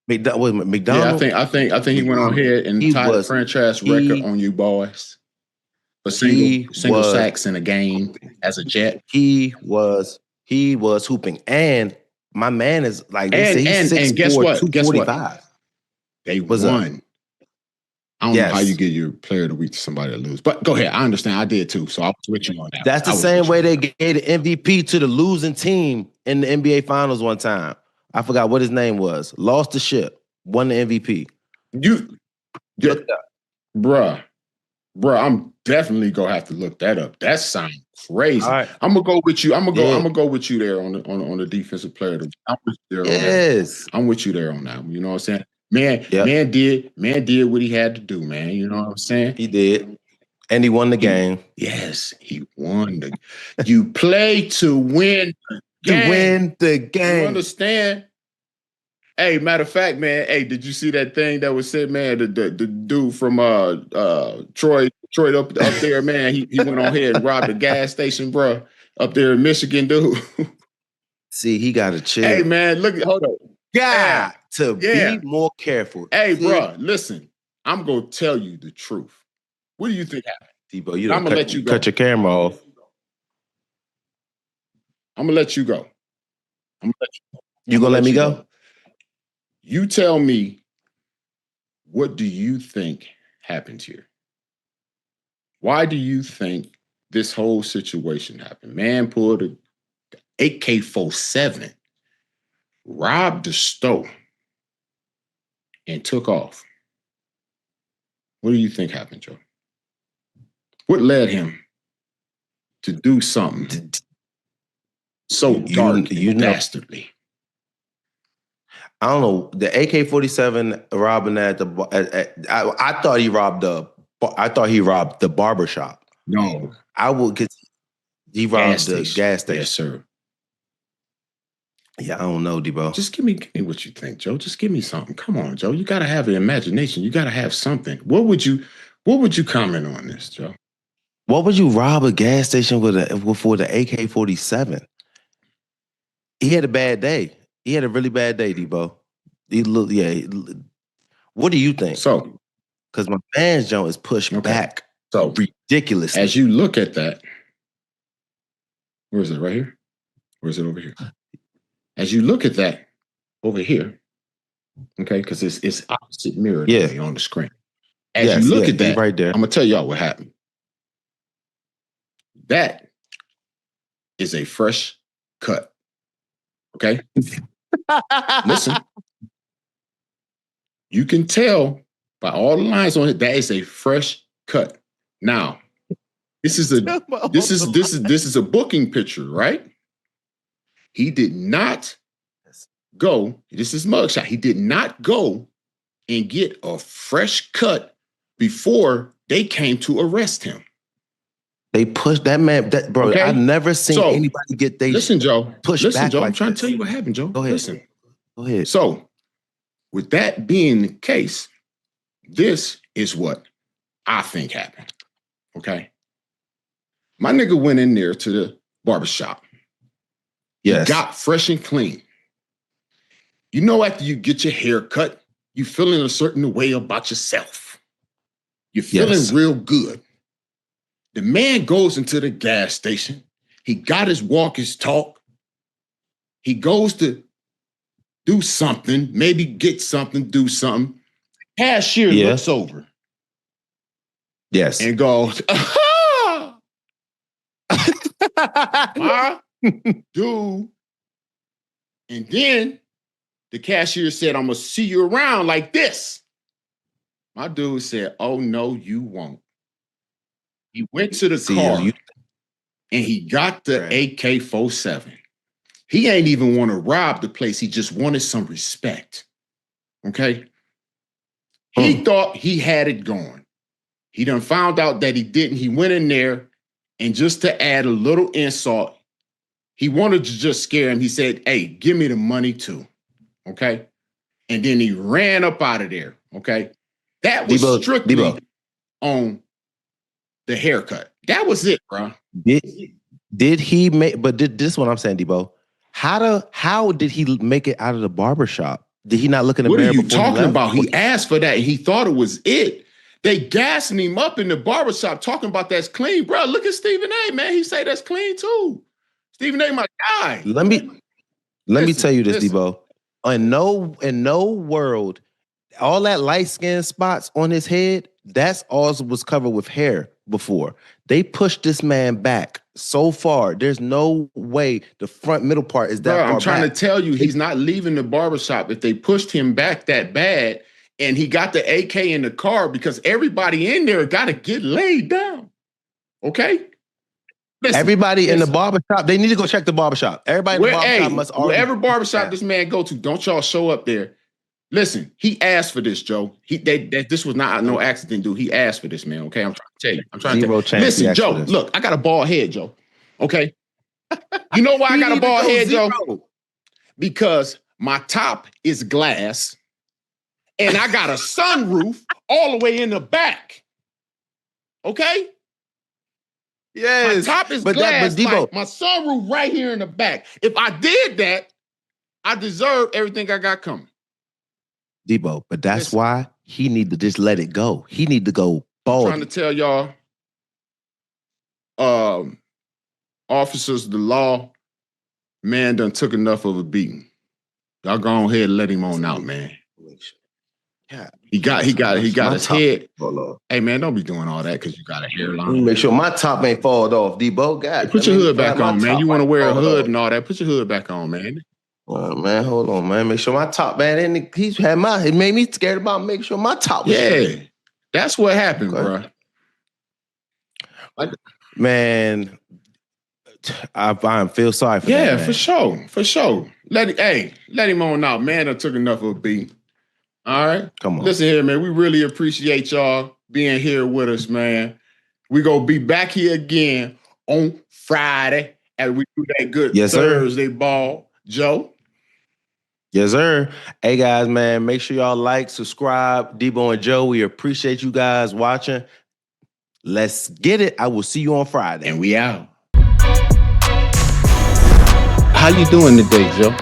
McDonald. Yeah, I think he went on ahead and tied the franchise record on you boys. For single sacks in a game as a Jet. He was hooping. And my man is like, they say he's 6'4", guess what? 245. They won. I don't know how you get your player of the week to somebody that lose. But go ahead. I understand. I did too. So I was with you on that. That's the same way they gave the MVP to the losing team in the NBA Finals one time. I forgot what his name was. Lost the ship. Won the MVP. Bruh, I'm definitely gonna have to look that up. That sounds crazy. Right. I'm gonna go with you. I'm gonna go with you there on the defensive player. I'm with you there on that. I'm with you there on that. You know what I'm saying? Man did what he had to do, man. You know what I'm saying? He did. And he won the game. Yes, he won you play to win the game. To win the game. You understand? Hey, matter of fact, man. Hey, did you see that thing that was said, man? The dude from Troy up there, man. He went on ahead and robbed a gas station, bro, up there in Michigan, dude. See, he got to chill. Hey, man, hold on. Got to be more careful. Hey, bro, listen. I'm gonna tell you the truth. What do you think happened? Deebo, I'm gonna let you cut your camera off. I'm gonna let you go. You gonna let me go? You tell me, what do you think happened here? Why do you think this whole situation happened? Man pulled an AK-47, robbed the store, and took off. What do you think happened, Joe? What led him to do something so dark and dastardly? I don't know. The AK-47 robbing at the. I thought he robbed the. I thought he robbed the barbershop. No, I would get. He robbed the gas station. Yes, sir. Yeah, I don't know, Deebo. Just give me what you think, Joe. Just give me something. Come on, Joe. You got to have an imagination. You got to have something. What would you comment on this, Joe? What would you rob a gas station for the AK-47? He had a bad day. He had a really bad day, Deebo. What do you think? So, because my man's Joe is pushed back so ridiculously. As you look at that, where is it? Right here? Where is it over here? As you look at that over here, okay, because it's opposite mirror on the screen. As you look at that, right there, I'm gonna tell y'all what happened. That is a fresh cut. Okay? Listen. You can tell by all the lines on it, that is a fresh cut. Now, this is a booking picture, right? He did not go, this is mugshot. He did not go and get a fresh cut before they came to arrest him. They pushed that man, bro. Okay? I've never seen anybody get listen, Joe. Pushed back. Joe, like I'm trying to tell you what happened, Joe. Go ahead. Listen. Go ahead. So, with that being the case, this is what I think happened. Okay. My nigga went in there to the barbershop. Yes. He got fresh and clean. You know, after you get your hair cut, you feeling a certain way about yourself. You're feeling real good. The man goes into the gas station. He got his walk, his talk. He goes to do something, maybe get something, do something. Cashier looks over. Yes. And goes, dude. And then the cashier said, I'm going to see you around like this. My dude said, oh, no, you won't. He went to the car and he got the AK-47. He ain't even want to rob the place. He just wanted some respect. Okay? He thought he had it going. He done found out that he didn't. He went in there, and just to add a little insult, he wanted to just scare him. He said, hey, give me the money too. Okay? And then he ran up out of there. Okay? That was strictly on the haircut. That was it, bro. Did he make, but this is what I'm saying, Deebo. How did he make it out of the barbershop? Did he not look in the mirror? What are you talking about? He asked for that and he thought it was it. They gassing him up in the barbershop talking about that's clean. Bro, look at Stephen A, man. He say that's clean too. Stephen A, my guy. Let me tell you this, Deebo. In no world, all that light skin spots on his head, that's all was covered with hair before. They pushed this man back so far. There's no way the front middle part is that far I'm trying back. to tell you, he's not leaving the barbershop. If they pushed him back that bad and he got the AK in the car, because everybody in there got to get laid down. Okay? Listen, everybody in the barbershop, they need to go check the barbershop. Everybody in the barbershop must already. Wherever barbershop this man go to, don't y'all show up there. Listen, he asked for this, Joe. This was not no accident, dude. He asked for this, man. Okay, I'm trying to tell you. I'm trying to tell you. Listen, Joe. Look, I got a bald head, Joe. Okay, you know why I got a bald head, Joe? Because my top is glass, and I got a sunroof all the way in the back. Okay. Yes. My top is glass. Like my sunroof right here in the back. If I did that, I deserve everything I got coming. Deebo, but that's why he need to just let it go. He need to go bald. I'm trying to tell y'all, officers of the law, man done took enough of a beating. Y'all go ahead and let him on out, man. Yeah. He got his head. Hey man, don't be doing all that because you got a hairline. Make sure my top ain't falling off, Deebo. God, put your hood back on, man. You want to wear a hood and all that? Put your hood back on, man. Well, man, hold on, man. Make sure my top, man. And he made me scared about making sure my top was straight. That's what happened, bro. Man, I feel sorry for that. Yeah, man. for sure. Let him on out. Man, I took enough of a beat. All right? Come on. Listen here, man. We really appreciate y'all being here with us, man. We gonna be back here again on Friday as we do that good Thursday ball. Joe? Yes, sir. Hey, guys, man, make sure y'all like, subscribe. Deebo and Joe, we appreciate you guys watching. Let's get it. I will see you on Friday. And we out. How you doing today, Joe?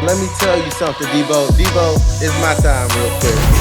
Let me tell you something, Deebo. Deebo, it's my time real quick.